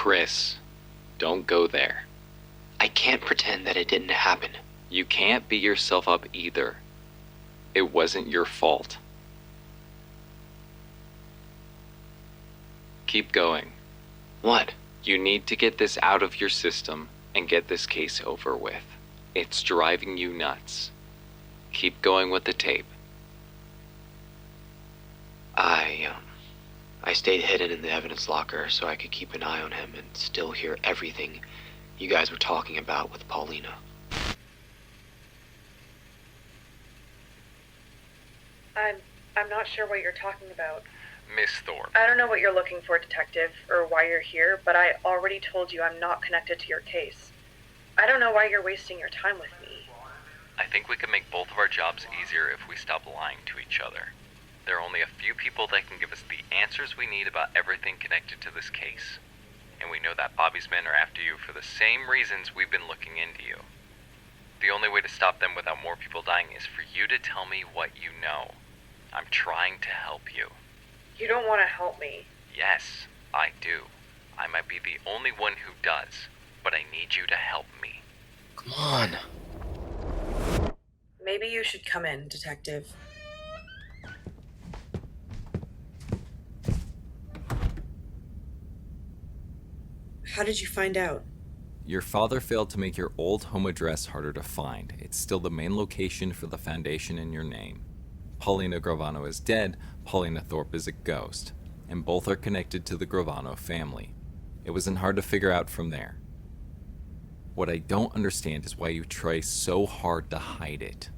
Chris, don't go there. I can't pretend that it didn't happen. You can't beat yourself up either. It wasn't your fault. Keep going. What? You need to get this out of your system and get this case over with. It's driving you nuts. Keep going with the tape. I stayed hidden in the evidence locker so I could keep an eye on him and still hear everything you guys were talking about with Paulina. I'm not sure what you're talking about. Miss Thorpe. I don't know what you're looking for, Detective, or why you're here, but I already told you I'm not connected to your case. I don't know why you're wasting your time with me. I think we can make both of our jobs easier if we stop lying to each other. There are only a few people that can give us the answers we need about everything connected to this case. And we know that Bobby's men are after you for the same reasons we've been looking into you. The only way to stop them without more people dying is for you to tell me what you know. I'm trying to help you. You don't want to help me. Yes, I do. I might be the only one who does, but I need you to help me. Come on. Maybe you should come in, Detective. How did you find out? Your father failed to make your old home address harder to find. It's still the main location for the foundation in your name. Paulina Gravano is dead, Paulina Thorpe is a ghost, and both are connected to the Gravano family. It wasn't hard to figure out from there. What I don't understand is why you try so hard to hide it.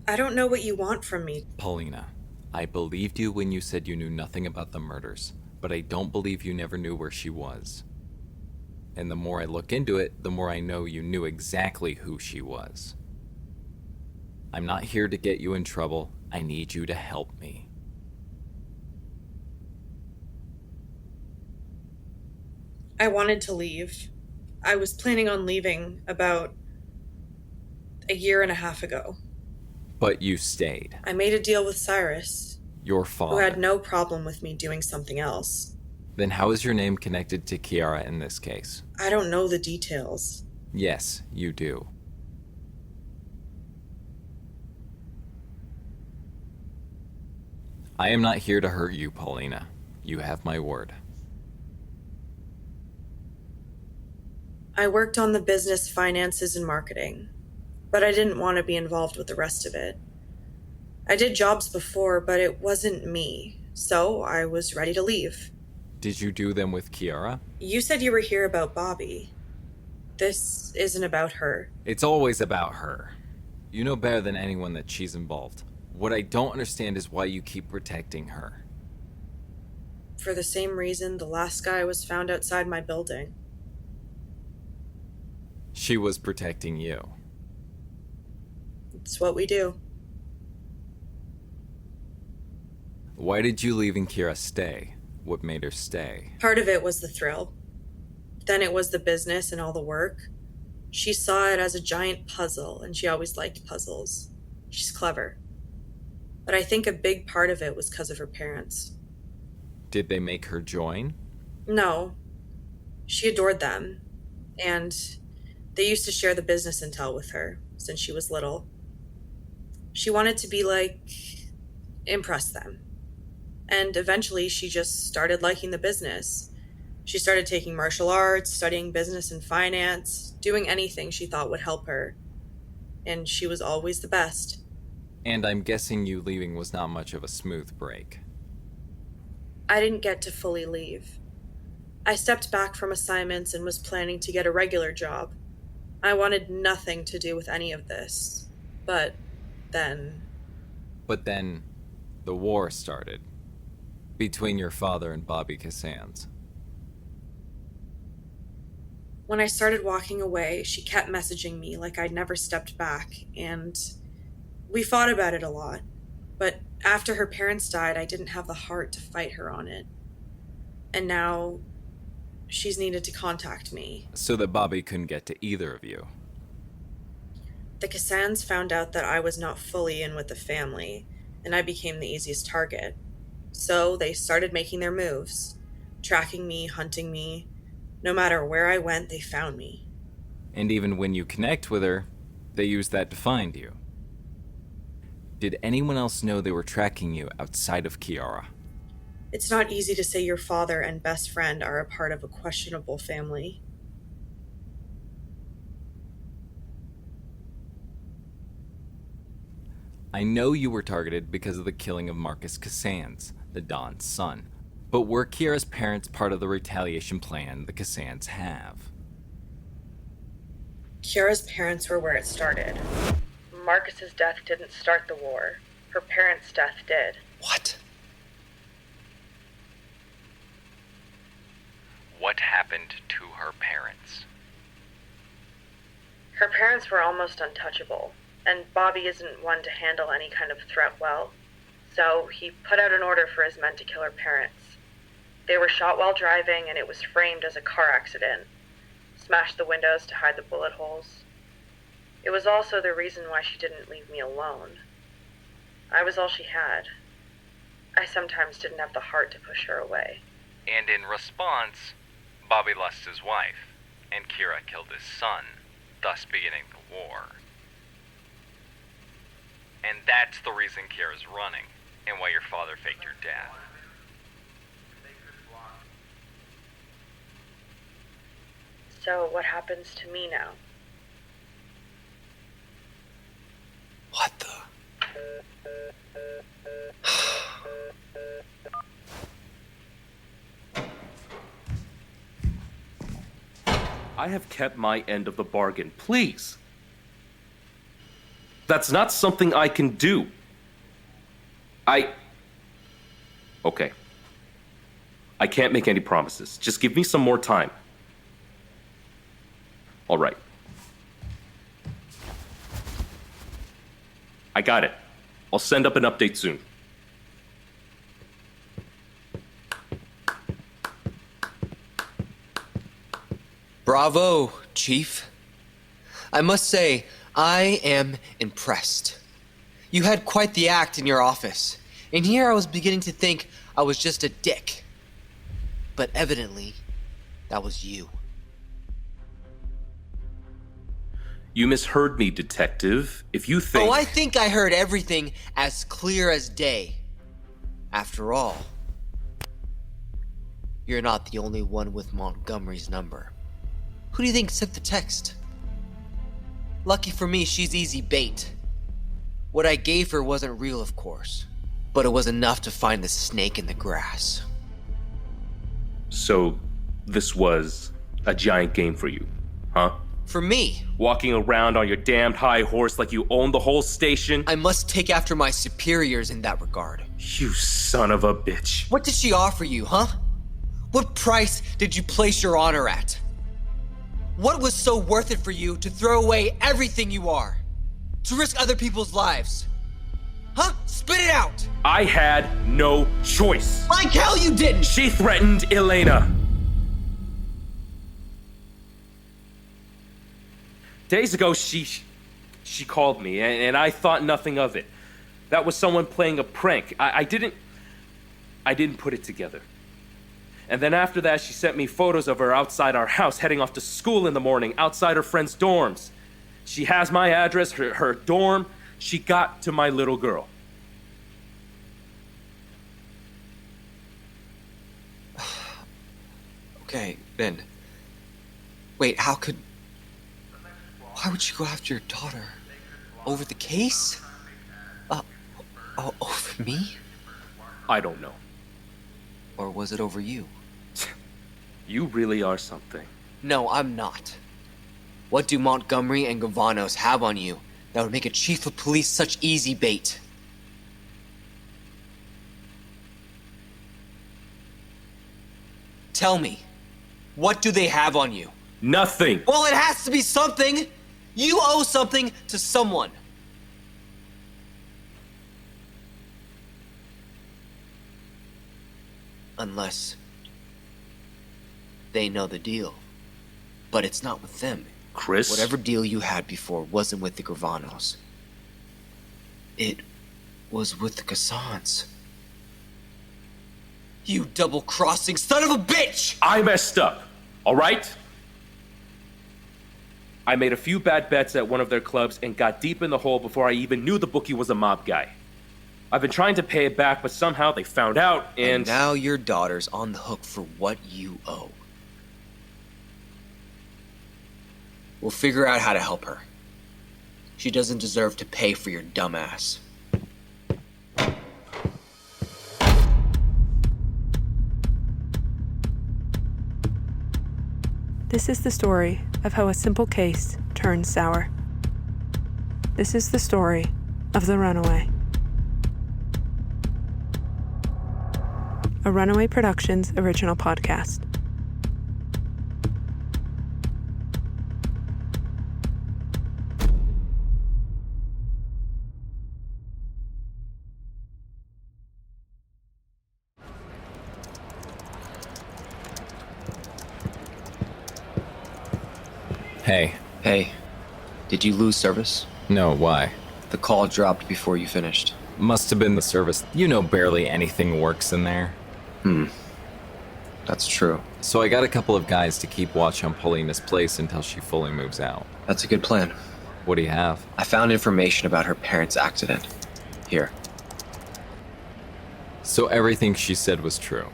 I don't know what you want from me. Paulina, I believed you when you said you knew nothing about the murders, but I don't believe you never knew where she was. And the more I look into it, the more I know you knew exactly who she was. I'm not here to get you in trouble. I need you to help me. I wanted to leave. I was planning on leaving about a year and a half ago. But you stayed. I made a deal with Cyrus, Your father. who had no problem with me doing something else. Then how is your name connected to Chiara in this case? I don't know the details. Yes, you do. I am not here to hurt you, Paulina. You have my word. I worked on the business, finances, and marketing, but I didn't want to be involved with the rest of it. I did jobs before, but it wasn't me, so I was ready to leave. Did you do them with Chiara? You said you were here about Bobby. This isn't about her. It's always about her. You know better than anyone that she's involved. What I don't understand is why you keep protecting her. For the same reason the last guy was found outside my building. She was protecting you. It's what we do. Why did you leave and Chiara stay? What made her stay? Part of it was the thrill. Then it was the business and all the work. She saw it as a giant puzzle, and she always liked puzzles. She's clever. But I think a big part of it was because of her parents. Did they make her join? No. She adored them. And they used to share the business intel with her since she was little. She wanted to be impress them. And eventually she just started liking the business. She started taking martial arts, studying business and finance, doing anything she thought would help her. And she was always the best. And I'm guessing you leaving was not much of a smooth break. I didn't get to fully leave. I stepped back from assignments and was planning to get a regular job. I wanted nothing to do with any of this. But then, the war started. Between your father and Bobby Cassans. when I started walking away, she kept messaging me like I'd never stepped back, and we fought about it a lot. But after her parents died, I didn't have the heart to fight her on it. And now she's needed to contact me. So that Bobby couldn't get to either of you. The Cassans found out that I was not fully in with the family, and I became the easiest target. So they started making their moves. tracking me, hunting me. No matter where I went, they found me. And even when you connect with her, they use that to find you. Did anyone else know they were tracking you outside of Chiara? It's not easy to say your father and best friend are a part of a questionable family. I know you were targeted because of the killing of Marcus Cassans, the Don's son. But were Chiara's parents part of the retaliation plan the Cassans have? Chiara's parents were where it started. Marcus's death didn't start the war. Her parents' death did. What? What happened to her parents? Her parents were almost untouchable, and Bobby isn't one to handle any kind of threat well. So he put out an order for his men to kill her parents. They were shot while driving, and it was framed as a car accident. Smashed the windows to hide the bullet holes. It was also the reason why she didn't leave me alone. I was all she had. I sometimes didn't have the heart to push her away. And in response, Bobby lost his wife, and Chiara killed his son, thus beginning the war. And that's the reason Chiara's running, and why your father faked your death. So what happens to me now? What the? I have kept my end of the bargain, please. That's not something I can do. Okay. I can't make any promises. Just give me some more time. All right. I got it. I'll send up an update soon. Bravo, Chief. I must say, I am impressed. You had quite the act in your office, and here I was beginning to think I was just a dick. But evidently, that was you. You misheard me, Detective. If you think... Oh, I think I heard everything as clear as day. After all, you're not the only one with Montgomery's number. Who do you think sent the text? Lucky for me, she's easy bait. What I gave her wasn't real, of course, but it was enough to find the snake in the grass. So, this was a giant game for you, huh? For me, Walking around on your damned high horse like you own the whole station? I must take after my superiors in that regard. You son of a bitch. What did she offer you, huh? What price did you place your honor at? What was so worth it for you to throw away everything you are? To risk other people's lives? Huh? Spit it out! I had no choice. Like hell you didn't! She threatened Elena. Days ago, she called me, and I thought nothing of it. That was someone playing a prank. I didn't put it together. And then after that, she sent me photos of her outside our house, heading off to school in the morning, outside her friends' dorms. She has my address, her dorm. She got to my little girl. Okay, Ben. Wait, why would you go after your daughter? Over the case? Over me? I don't know. Or was it over you? You really are something. No, I'm not. What do Montgomery and Gavanos have on you that would make a chief of police such easy bait? Tell me, what do they have on you? Nothing. Well, it has to be something! You owe something to someone. Unless they know the deal. But it's not with them. Chris? Whatever deal you had before wasn't with the Gravanos. It was with the Cassans. You double-crossing son of a bitch! I messed up, all right? I made a few bad bets at one of their clubs and got deep in the hole before I even knew the bookie was a mob guy. I've been trying to pay it back, but somehow they found out, and now your daughter's on the hook for what you owe. We'll figure out how to help her. She doesn't deserve to pay for your dumbass. This is the story of how a simple case turned sour. This is the story of the Runaway. A Runaway Productions original podcast. Hey. Hey, did you lose service? No, why? The call dropped before you finished. Must have been the service. You know barely anything works in there. That's true. So I got a couple of guys to keep watch on Paulina's place until she fully moves out. That's a good plan. What do you have? I found information about her parents' accident. Here. So everything she said was true.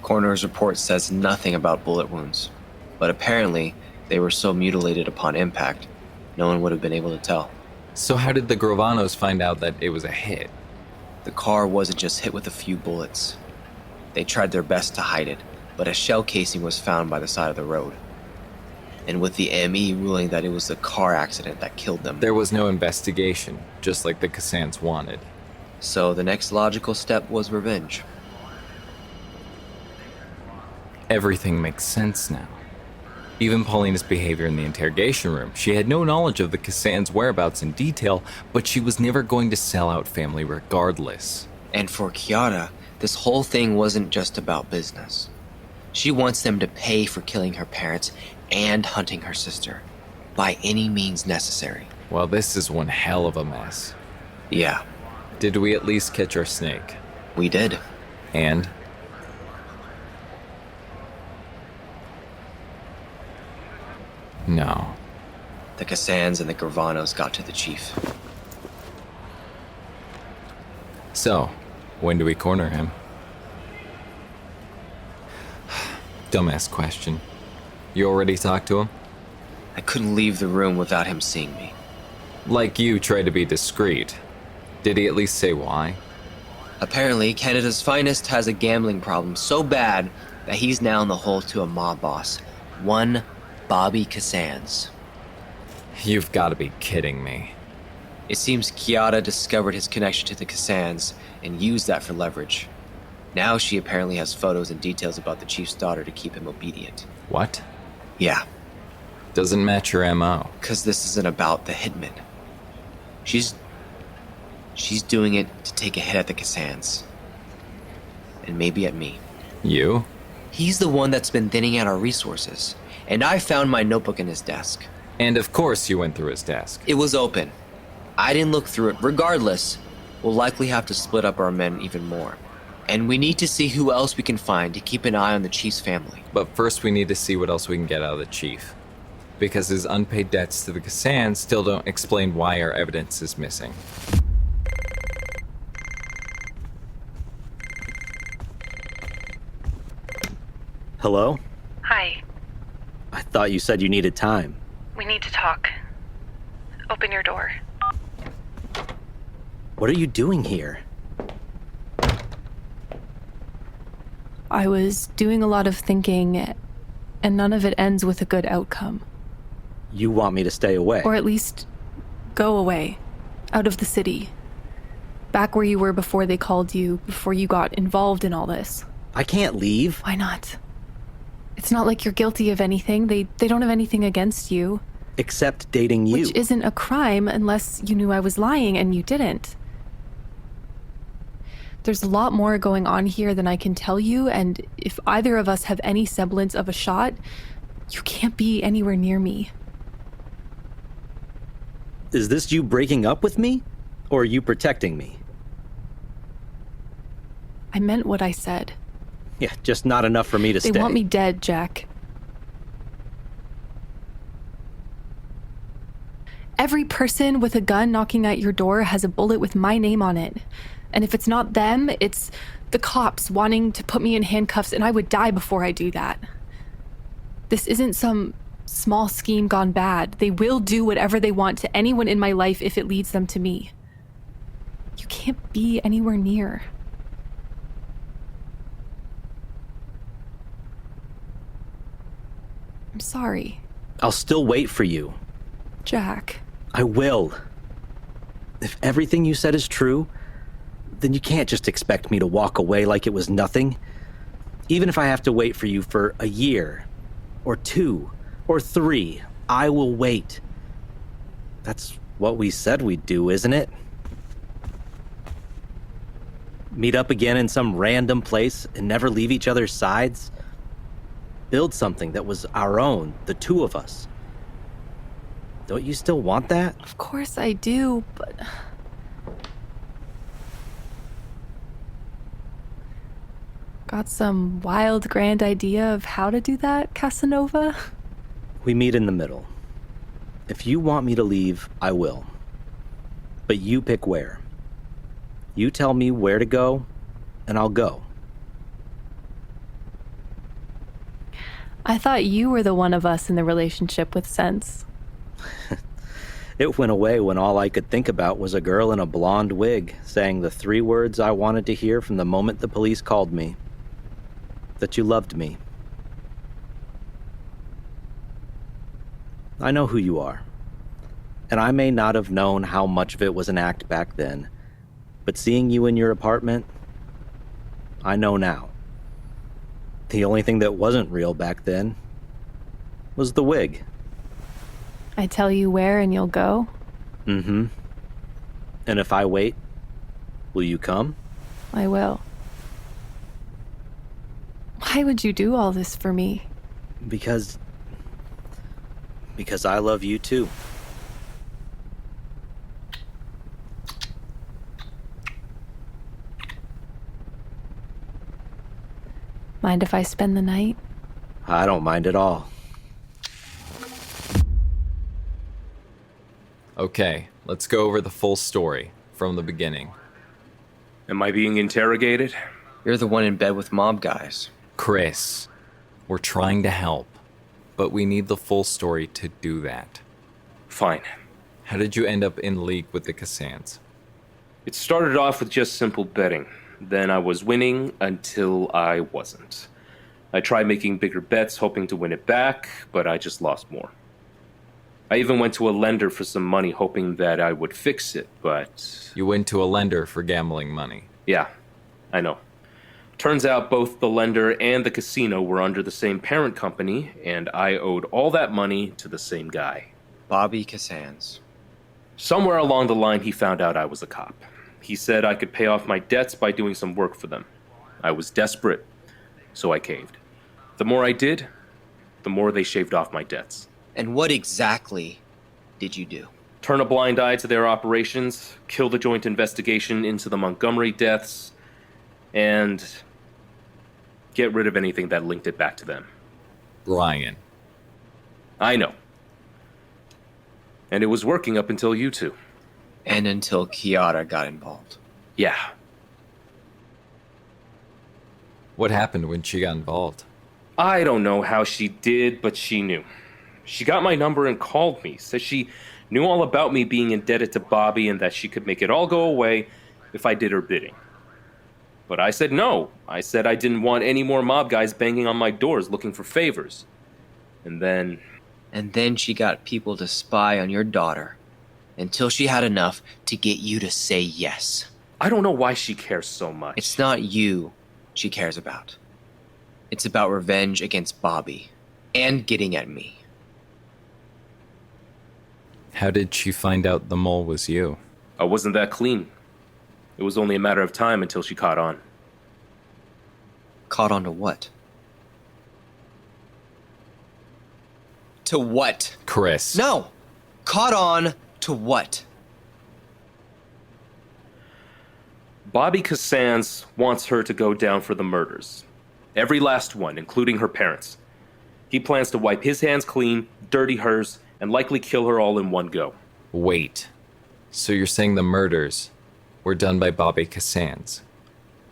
Coroner's report says nothing about bullet wounds, but apparently they were so mutilated upon impact, no one would have been able to tell. So how did the Grovanos find out that it was a hit? The car wasn't just hit with a few bullets. They tried their best to hide it, but a shell casing was found by the side of the road. And with the ME ruling that it was the car accident that killed them. There was no investigation, just like the Cassans wanted. So the next logical step was revenge. Everything makes sense now. Even Paulina's behavior in the interrogation room. She had no knowledge of the Cassans' whereabouts in detail, but she was never going to sell out family regardless. And for Chiara, this whole thing wasn't just about business. She wants them to pay for killing her parents and hunting her sister, by any means necessary. Well, this is one hell of a mess. Yeah, Did we at least catch our snake? we did. And? No. The Cassans and the Gravanos got to the chief. So, when do we corner him? Dumbass question. You already talked to him? I couldn't leave the room without him seeing me. Like you tried to be discreet. Did he at least say why? Apparently, Canada's finest has a gambling problem so bad that he's now in the hole to a mob boss. One Bobby Cassans. You've got to be kidding me. It seems Chiara discovered his connection to the Cassans and used that for leverage. Now she apparently has photos and details about the chief's daughter to keep him obedient. What? Yeah, Doesn't match your MO. because this isn't about the hitman. She's doing it to take a hit at the Cassans. And maybe at me. You? He's the one that's been thinning out our resources. And I found my notebook in his desk. And of course you went through his desk. It was open. I didn't look through it. Regardless, we'll likely have to split up our men even more. And we need to see who else we can find to keep an eye on the chief's family. But first we need to see what else we can get out of the chief. Because his unpaid debts to the Cassans still don't explain why our evidence is missing. Hello? Hi. I thought you said you needed time. We need to talk. Open your door. What are you doing here? I was doing a lot of thinking, and none of it ends with a good outcome. You want me to stay away? Or at least go away, out of the city. Back where you were before they called you, before you got involved in all this. I can't leave. Why not? It's not like you're guilty of anything. They don't have anything against you. Except dating you. Which isn't a crime unless you knew I was lying and you didn't. There's a lot more going on here than I can tell you, and if either of us have any semblance of a shot, you can't be anywhere near me. Is this you breaking up with me? Or you protecting me? I meant what I said. Yeah, just not enough for me to They stay. want me dead, Jack. Every person with a gun knocking at your door has a bullet with my name on it. And if it's not them, it's the cops wanting to put me in handcuffs, and I would die before I do that. This isn't some small scheme gone bad. They will do whatever they want to anyone in my life if it leads them to me. You can't be anywhere near. I'm sorry, I'll still wait for you. Jack. I will. If everything you said is true, then you can't just expect me to walk away like it was nothing. Even if I have to wait for you for a year, or 2, or 3, I will wait. That's what we said we'd do, isn't it? Meet up again in some random place and never leave each other's sides? Build something that was our own, the two of us. Don't you still want that? Of course I do, but... Got some wild, grand idea of how to do that, Casanova? We meet in the middle. If you want me to leave, I will. But you pick where. You tell me where to go, and I'll go. I thought you were the one of us in the relationship with sense. It went away when all I could think about was a girl in a blonde wig saying the 3 words I wanted to hear from the moment the police called me. That you loved me. I know who you are. And I may not have known how much of it was an act back then, but seeing you in your apartment, I know now. The only thing that wasn't real back then was the wig. I tell you where and you'll go? Mm-hmm. And if I wait, will you come? I will. Why would you do all this for me? Because I love you too. Mind if I spend the night? I don't mind at all. Okay, let's go over the full story from the beginning. Am I being interrogated? You're the one in bed with mob guys. Chris, we're trying to help, but we need the full story to do that. Fine. How did you end up in league with the Cassans? It started off with just simple betting. Then I was winning until I wasn't. I tried making bigger bets, hoping to win it back, but I just lost more. I even went to a lender for some money, hoping that I would fix it, but... You went to a lender for gambling money. Yeah, I know. Turns out both the lender and the casino were under the same parent company, and I owed all that money to the same guy. Bobby Cassans. Somewhere along the line, he found out I was a cop. He said I could pay off my debts by doing some work for them. I was desperate, so I caved. The more I did, the more they shaved off my debts. And what exactly did you do? Turn a blind eye to their operations, kill the joint investigation into the Montgomery deaths, and get rid of anything that linked it back to them. Brian. I know. And it was working up until you two. And until Chiara got involved. Yeah. What happened when she got involved? I don't know how she did, but she knew. She got my number and called me, says she knew all about me being indebted to Bobby and that she could make it all go away if I did her bidding. But I said no. I said I didn't want any more mob guys banging on my doors looking for favors. And then she got people to spy on your daughter until she had enough to get you to say yes. I don't know why she cares so much. It's not you she cares about. It's about revenge against Bobby and getting at me. How did she find out the mole was you? I wasn't that clean. It was only a matter of time until she caught on. Caught on to what? To what? Chris. No! Caught on to what? Bobby Cassans wants her to go down for the murders. Every last one, including her parents. He plans to wipe his hands clean, dirty hers, and likely kill her all in one go. Wait. So you're saying the murders were done by Bobby Cassans?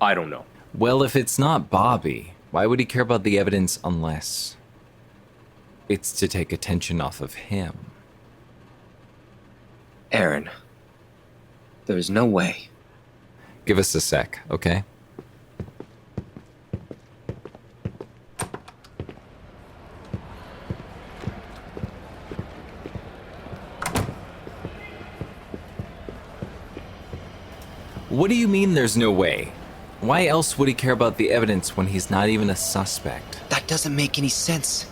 I don't know. Well, if it's not Bobby, why would he care about the evidence unless it's to take attention off of him? Aaron, there's no way. Give us a sec, okay? What do you mean there's no way? Why else would he care about the evidence when he's not even a suspect? That doesn't make any sense.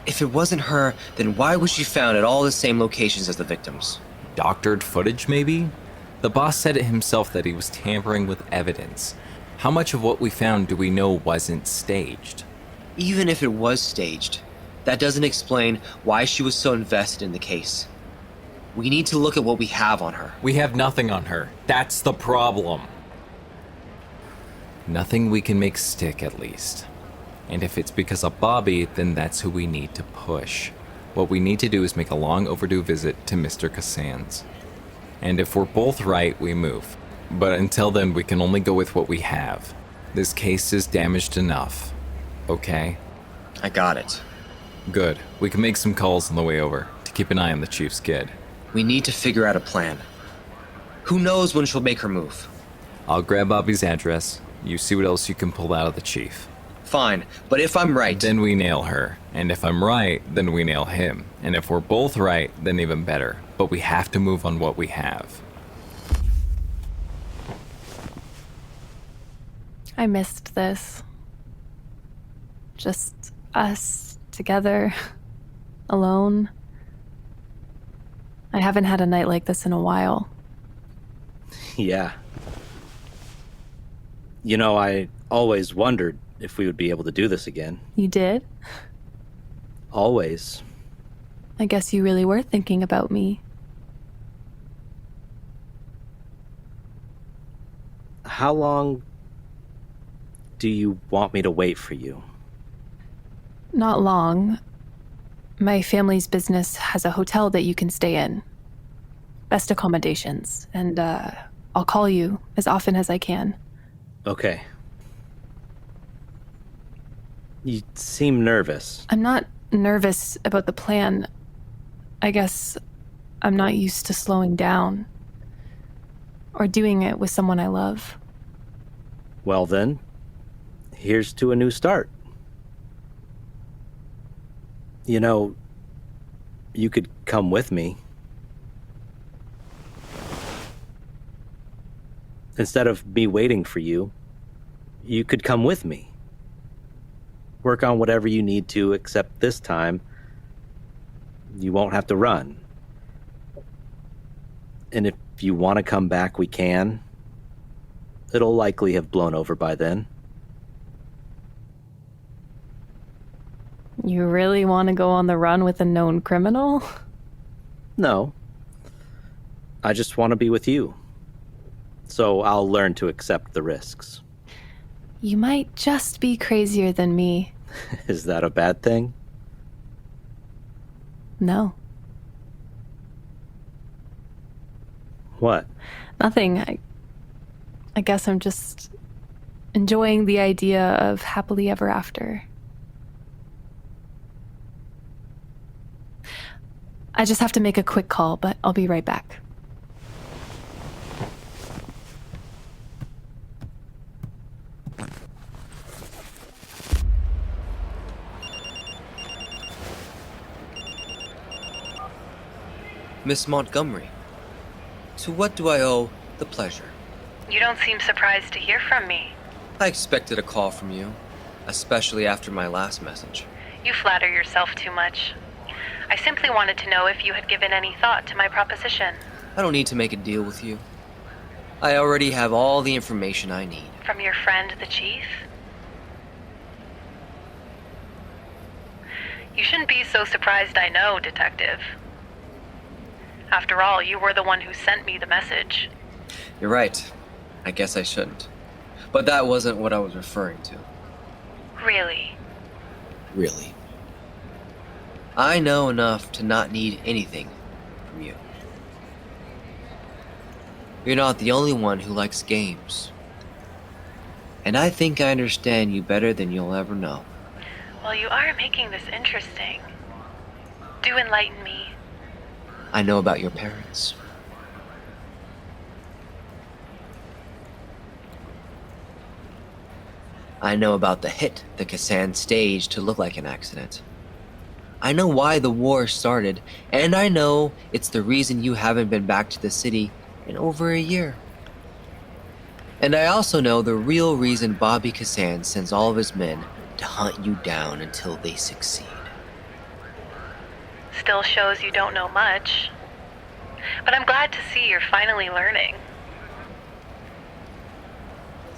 If it wasn't her, then why was she found at all the same locations as the victims? Doctored footage, maybe? The boss said it himself that he was tampering with evidence. How much of what we found do we know wasn't staged? Even if it was staged, that doesn't explain why she was so invested in the case. We need to look at what we have on her. We have nothing on her. That's the problem. Nothing we can make stick, at least. And if it's because of Bobby, then that's who we need to push. What we need to do is make a long overdue visit to Mr. Cassans. And if we're both right, we move. But until then, we can only go with what we have. This case is damaged enough. Okay? I got it. Good. We can make some calls on the way over to keep an eye on the Chief's kid. We need to figure out a plan. Who knows when she'll make her move? I'll grab Bobby's address. You see what else you can pull out of the Chief. Fine, but if I'm right... Then we nail her. And if I'm right, then we nail him. And if we're both right, then even better. But we have to move on what we have. I missed this. Just us together, alone. I haven't had a night like this in a while. Yeah. You know, I always wondered if we would be able to do this again. You did? Always. I guess you really were thinking about me. How long do you want me to wait for you? Not long. My family's business has a hotel that you can stay in. Best accommodations. And, I'll call you as often as I can. Okay. You seem nervous. I'm not nervous about the plan. I guess I'm not used to slowing down. Or doing it with someone I love. Well then, here's to a new start. You know, you could come with me. Instead of me waiting for you, you could come with me. Work on whatever you need to, except this time, you won't have to run. And if you want to come back, we can. It'll likely have blown over by then. You really want to go on the run with a known criminal? No. I just want to be with you. So I'll learn to accept the risks. You might just be crazier than me. Is that a bad thing? No. What? Nothing. I guess I'm just enjoying the idea of happily ever after. I just have to make a quick call, but I'll be right back. Miss Montgomery, to what do I owe the pleasure? You don't seem surprised to hear from me. I expected a call from you, especially after my last message. You flatter yourself too much. I simply wanted to know if you had given any thought to my proposition. I don't need to make a deal with you. I already have all the information I need. From your friend, the Chief? You shouldn't be so surprised, I know, Detective. After all, you were the one who sent me the message. You're right. I guess I shouldn't. But that wasn't what I was referring to. Really? Really. I know enough to not need anything from you. You're not the only one who likes games. And I think I understand you better than you'll ever know. Well, you are making this interesting. Do enlighten me. I know about your parents. I know about the hit the Kassan staged to look like an accident. I know why the war started, and I know it's the reason you haven't been back to the city in over a year. And I also know the real reason Bobby Kassan sends all of his men to hunt you down until they succeed. Still shows you don't know much. But I'm glad to see you're finally learning.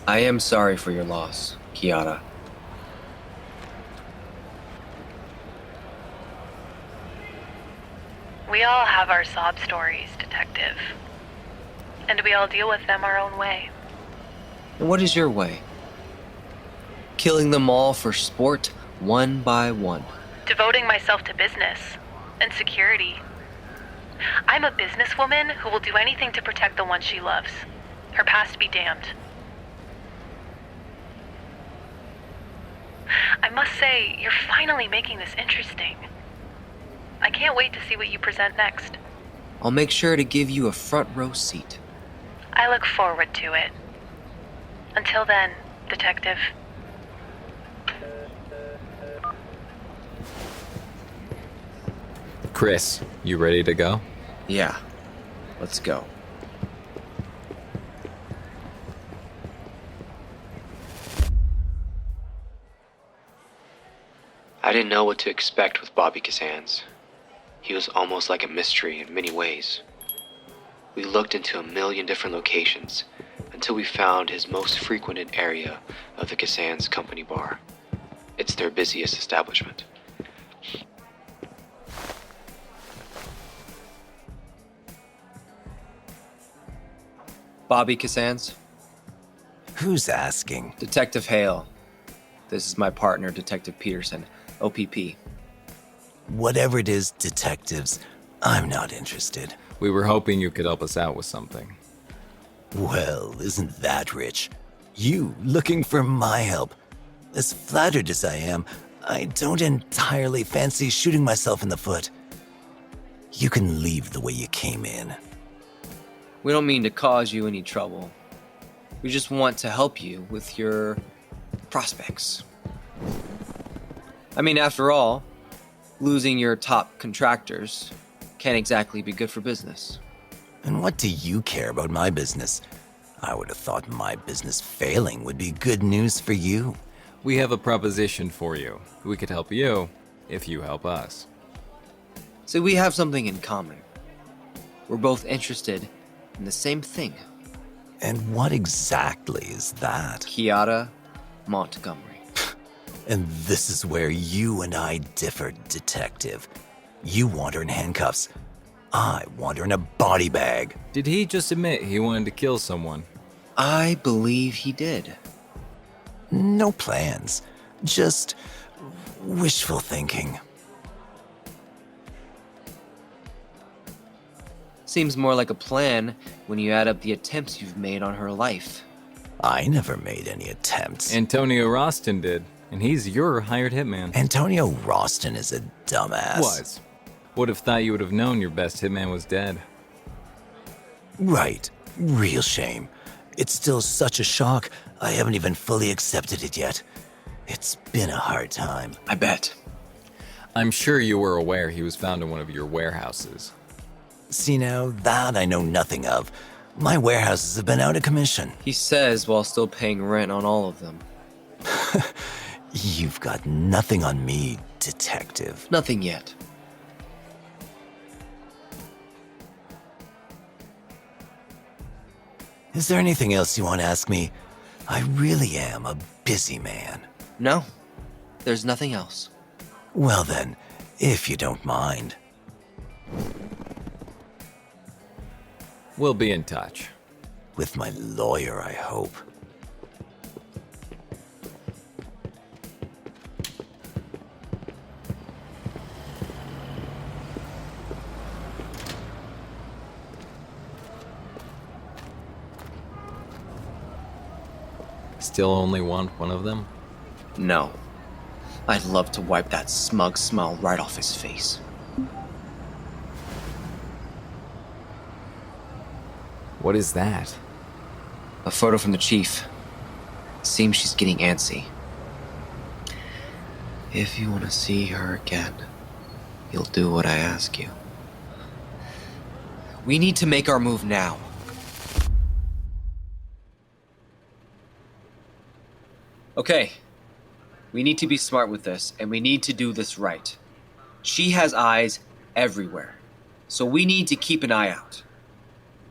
I am sorry for your loss, Chiara. We all have our sob stories, Detective. And we all deal with them our own way. And what is your way? Killing them all for sport, one by one. Devoting myself to business and security. I'm a businesswoman who will do anything to protect the one she loves. Her past be damned. I must say, you're finally making this interesting. I can't wait to see what you present next. I'll make sure to give you a front row seat. I look forward to it. Until then, Detective. Chris, you ready to go? Yeah, let's go. I didn't know what to expect with Bobby Kassan's. He was almost like a mystery in many ways. We looked into a million different locations until we found his most frequented area of the Kassan's company bar. It's their busiest establishment. Bobby Kassan's? Who's asking? Detective Hale. This is my partner, Detective Peterson, OPP. Whatever it is, detectives, I'm not interested. We were hoping you could help us out with something. Well, isn't that rich? You looking for my help? As flattered as I am, I don't entirely fancy shooting myself in the foot. You can leave the way you came in. We don't mean to cause you any trouble. We just want to help you with your prospects. I mean, after all, losing your top contractors can't exactly be good for business. And what do you care about my business? I would have thought my business failing would be good news for you. We have a proposition for you. We could help you if you help us. So we have something in common. We're both interested in the same thing. And what exactly is that? Chiara Montgomery. And this is where you and I differ, Detective. You want her in handcuffs. I want her in a body bag. Did he just admit he wanted to kill someone? I believe he did. No plans. Just wishful thinking. Seems more like a plan when you add up the attempts you've made on her life. I never made any attempts. Antonio Roston did, and he's your hired hitman. Antonio Roston is a dumbass. Was. Would have thought you would have known your best hitman was dead. Right. Real shame. It's still such a shock, I haven't even fully accepted it yet. It's been a hard time. I bet. I'm sure you were aware he was found in one of your warehouses. See now, that I know nothing of. My warehouses have been out of commission. He says while still paying rent on all of them. You've got nothing on me, Detective. Nothing yet. Is there anything else you want to ask me? I really am a busy man. No, there's nothing else. Well then, if you don't mind. We'll be in touch. With my lawyer, I hope. still only want one of them? No. I'd love to wipe that smug smile right off his face. What is that? A photo from the chief. Seems she's getting antsy. If you want to see her again, you'll do what I ask you. We need to make our move now. Okay. We need to be smart with this, and we need to do this right. She has eyes everywhere, so we need to keep an eye out.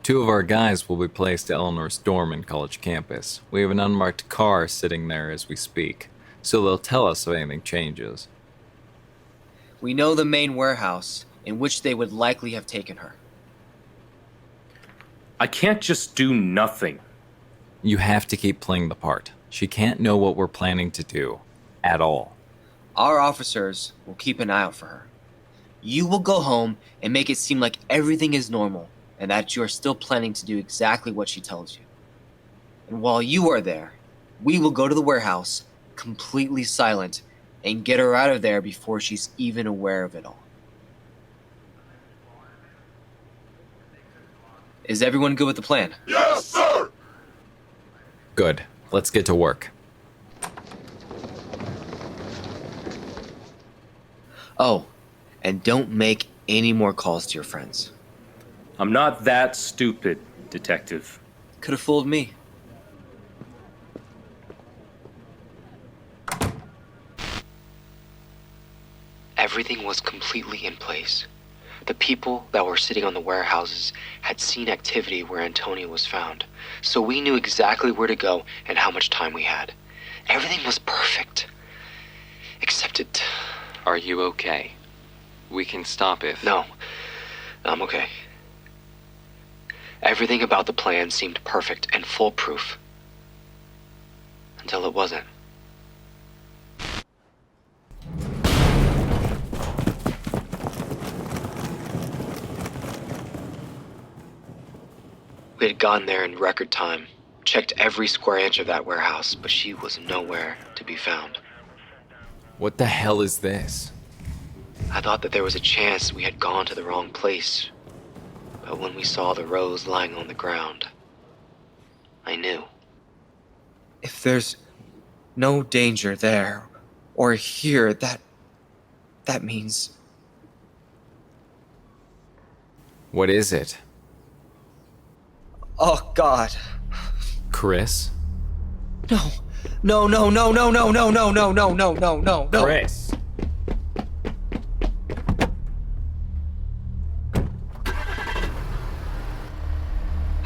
2 of our guys will be placed at Eleanor's dorm in college campus. We have an unmarked car sitting there as we speak, so they'll tell us if anything changes. We know the main warehouse in which they would likely have taken her. I can't just do nothing. You have to keep playing the part. She can't know what we're planning to do. At all. Our officers will keep an eye out for her. You will go home and make it seem like everything is normal and that you are still planning to do exactly what she tells you. And while you are there, we will go to the warehouse, completely silent, and get her out of there before she's even aware of it all. Is everyone good with the plan? Yes, sir! Good. Let's get to work. Oh, and don't make any more calls to your friends. I'm not that stupid, Detective. Could have fooled me. Everything was completely in place. The people that were sitting on the warehouses had seen activity where Antonio was found, so we knew exactly where to go and how much time we had. Everything was perfect. Except it... Are you okay? We can stop if... No, I'm okay. Everything about the plan seemed perfect and foolproof. Until it wasn't. We had gone there in record time, checked every square inch of that warehouse, but she was nowhere to be found. What the hell is this? I thought that there was a chance we had gone to the wrong place. But when we saw the rose lying on the ground, I knew. If there's no danger there or here, that means... What is it? Oh, God. Chris? No. No, no, no, no, no, no, no, no, no, no, no, no, no. Chris!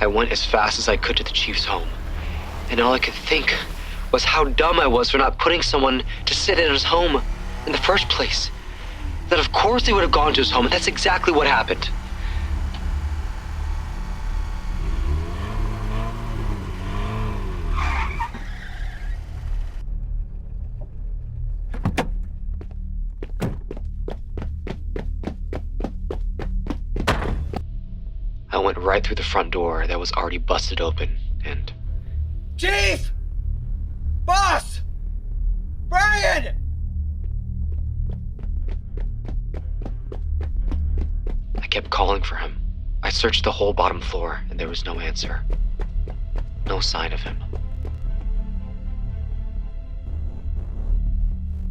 I went as fast as I could to the chief's home, and all I could think was how dumb I was for not putting someone to sit in his home in the first place. That of course they would have gone to his home, and that's exactly what happened. I went right through the front door that was already busted open, and... Chief! Boss! Brian! I kept calling for him. I searched the whole bottom floor, and there was no answer. No sign of him.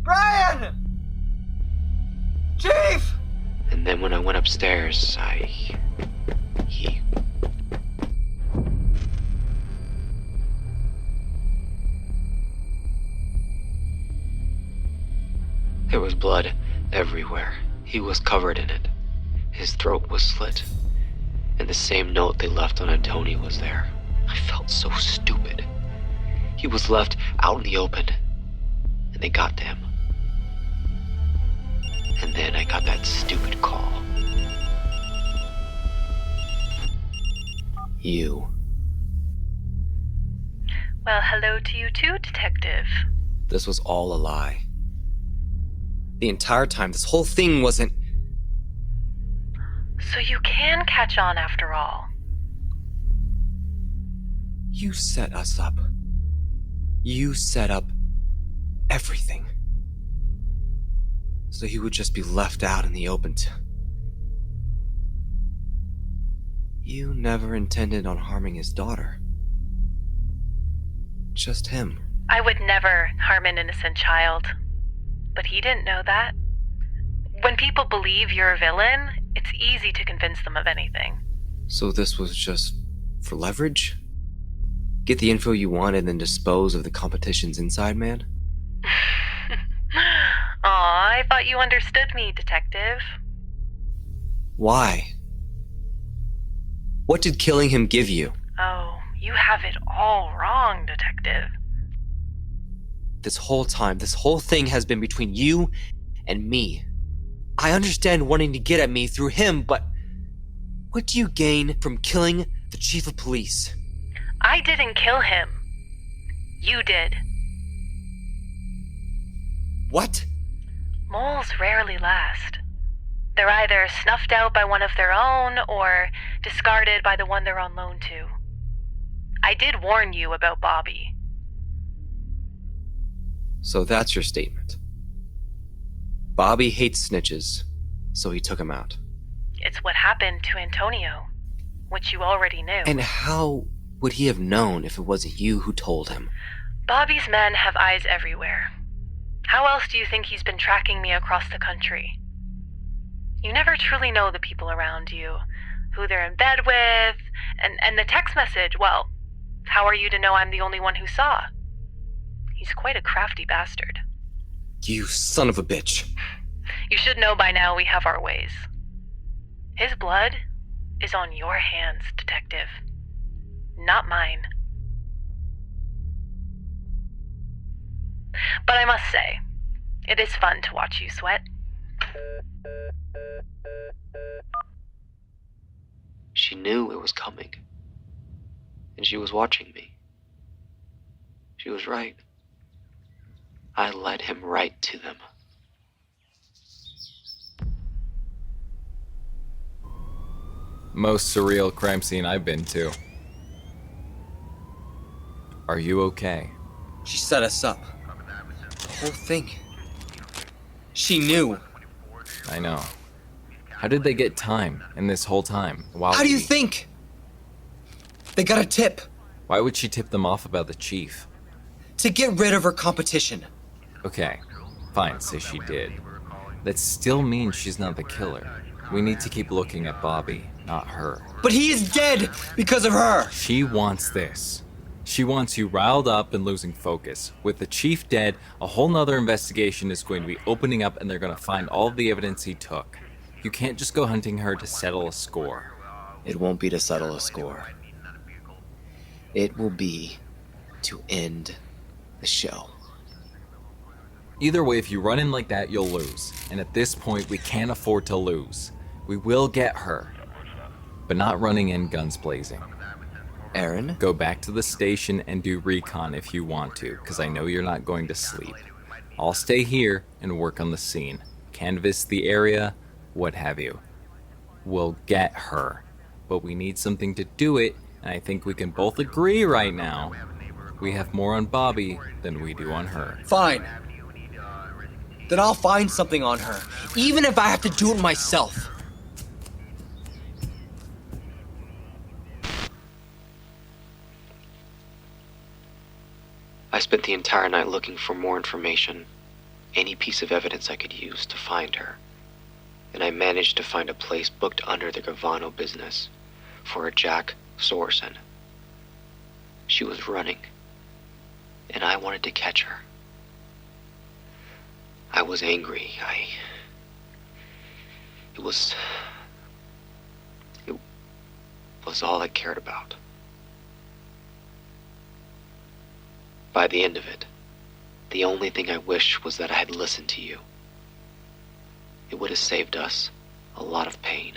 Brian! Chief! And then when I went upstairs, There was blood everywhere. He was covered in it. His throat was slit. And the same note they left on Antonio was there. I felt so stupid. He was left out in the open. And they got to him. And then I got that stupid call. You. Well, hello to you too, Detective. This was all a lie. The entire time, this whole thing wasn't... So you can catch on after all. You set us up. You set up everything. So he would just be left out in the open. You never intended on harming his daughter. Just him. I would never harm an innocent child. But he didn't know that. When people believe you're a villain, it's easy to convince them of anything. So this was just for leverage? Get the info you wanted and then dispose of the competition's inside man? Aw, I thought you understood me, detective. Why? What did killing him give you? Oh, you have it all wrong, detective. This whole time, this whole thing has been between you and me. I understand wanting to get at me through him, but what do you gain from killing the chief of police? I didn't kill him. You did. What? Moles rarely last. They're either snuffed out by one of their own or discarded by the one they're on loan to. I did warn you about Bobby. So that's your statement. Bobby hates snitches, so he took him out. It's what happened to Antonio, which you already knew. And how would he have known if it wasn't you who told him? Bobby's men have eyes everywhere. How else do you think he's been tracking me across the country? You never truly know the people around you, who they're in bed with, and the text message, well, how are you to know I'm the only one who saw? He's quite a crafty bastard. You son of a bitch. You should know by now we have our ways. His blood is on your hands, detective. Not mine. But I must say, it is fun to watch you sweat. She knew it was coming. And she was watching me. She was right. I led him right to them. Most surreal crime scene I've been to. Are you okay? She set us up. The whole thing. She knew. I know. How did they get time in this whole time? How do you think? They got a tip. Why would she tip them off about the chief? To get rid of her competition. Okay, fine, say she did. That still means she's not the killer. We need to keep looking at Bobby, not her. But he is dead because of her. She wants this. She wants you riled up and losing focus. With the chief dead, a whole nother investigation is going to be opening up and they're going to find all the evidence he took. You can't just go hunting her to settle a score. It won't be to settle a score. It will be to end the show. Either way, if you run in like that, you'll lose. And at this point, we can't afford to lose. We will get her. But not running in guns blazing. Aaron? Go back to the station and do recon if you want to, because I know you're not going to sleep. I'll stay here and work on the scene. Canvass the area, what have you. We'll get her. But we need something to do it, and I think we can both agree right now we have more on Bobby than we do on her. Fine. Then I'll find something on her, even if I have to do it myself. I spent the entire night looking for more information, any piece of evidence I could use to find her. And I managed to find a place booked under the Gravano business for a Jack Soreson. She was running, and I wanted to catch her. I was angry. It was all I cared about. By the end of it, the only thing I wished was that I had listened to you. It would have saved us a lot of pain.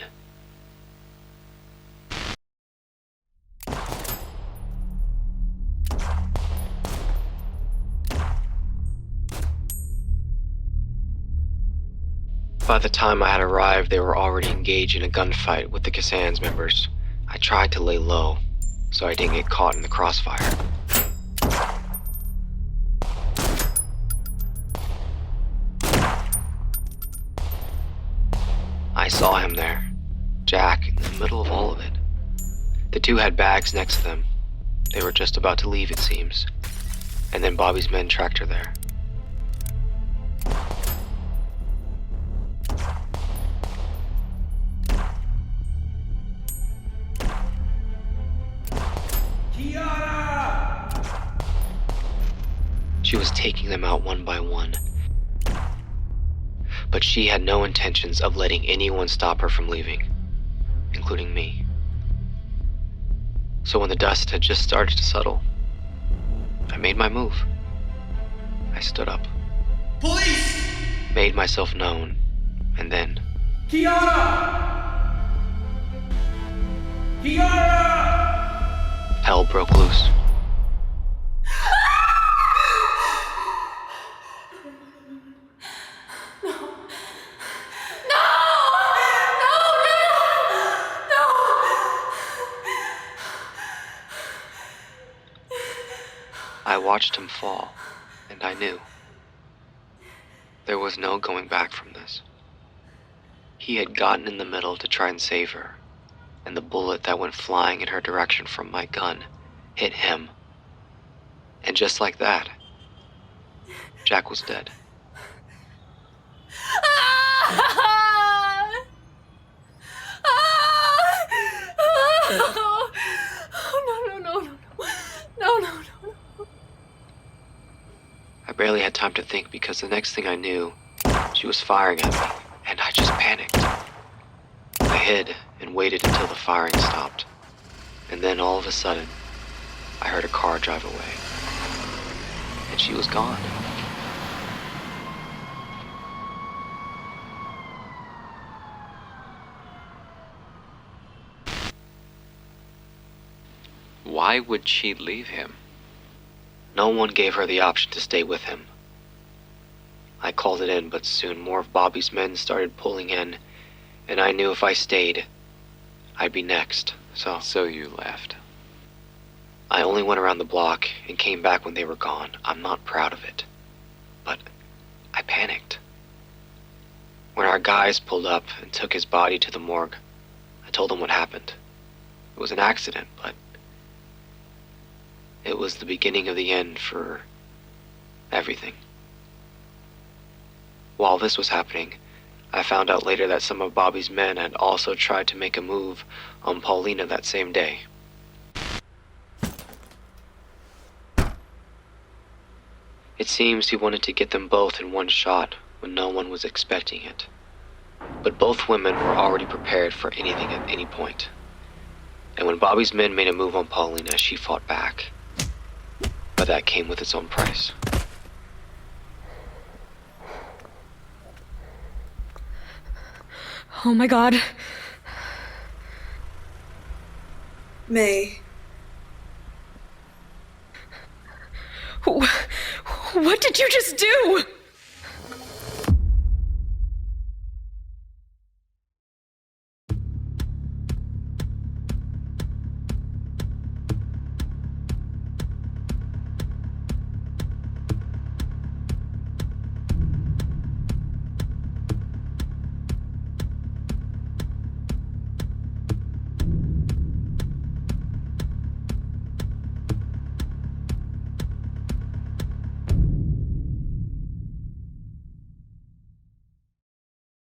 By the time I had arrived, they were already engaged in a gunfight with the Cassans members. I tried to lay low, so I didn't get caught in the crossfire. I saw him there, Jack, in the middle of all of it. The two had bags next to them. They were just about to leave, it seems. And then Bobby's men tracked her there. She was taking them out one by one. But she had no intentions of letting anyone stop her from leaving, including me. So when the dust had just started to settle, I made my move. I stood up. Police! Made myself known, and then... Chiara! Chiara! Hell broke loose. I watched him fall, and I knew. There was no going back from this. He had gotten in the middle to try and save her, and the bullet that went flying in her direction from my gun hit him. And just like that, Jack was dead. I barely had time to think because the next thing I knew, she was firing at me, and I just panicked. I hid and waited until the firing stopped. And then all of a sudden, I heard a car drive away. And she was gone. Why would she leave him? No one gave her the option to stay with him. I called it in, but soon more of Bobby's men started pulling in, and I knew if I stayed, I'd be next, so you left. I only went around the block and came back when they were gone. I'm not proud of it, but I panicked. When our guys pulled up and took his body to the morgue, I told them what happened. It was an accident, but it was the beginning of the end for everything. While this was happening, I found out later that some of Bobby's men had also tried to make a move on Paulina that same day. It seems he wanted to get them both in one shot when no one was expecting it. But both women were already prepared for anything at any point. And when Bobby's men made a move on Paulina, she fought back. But that came with its own price. Oh my God. May. What did you just do?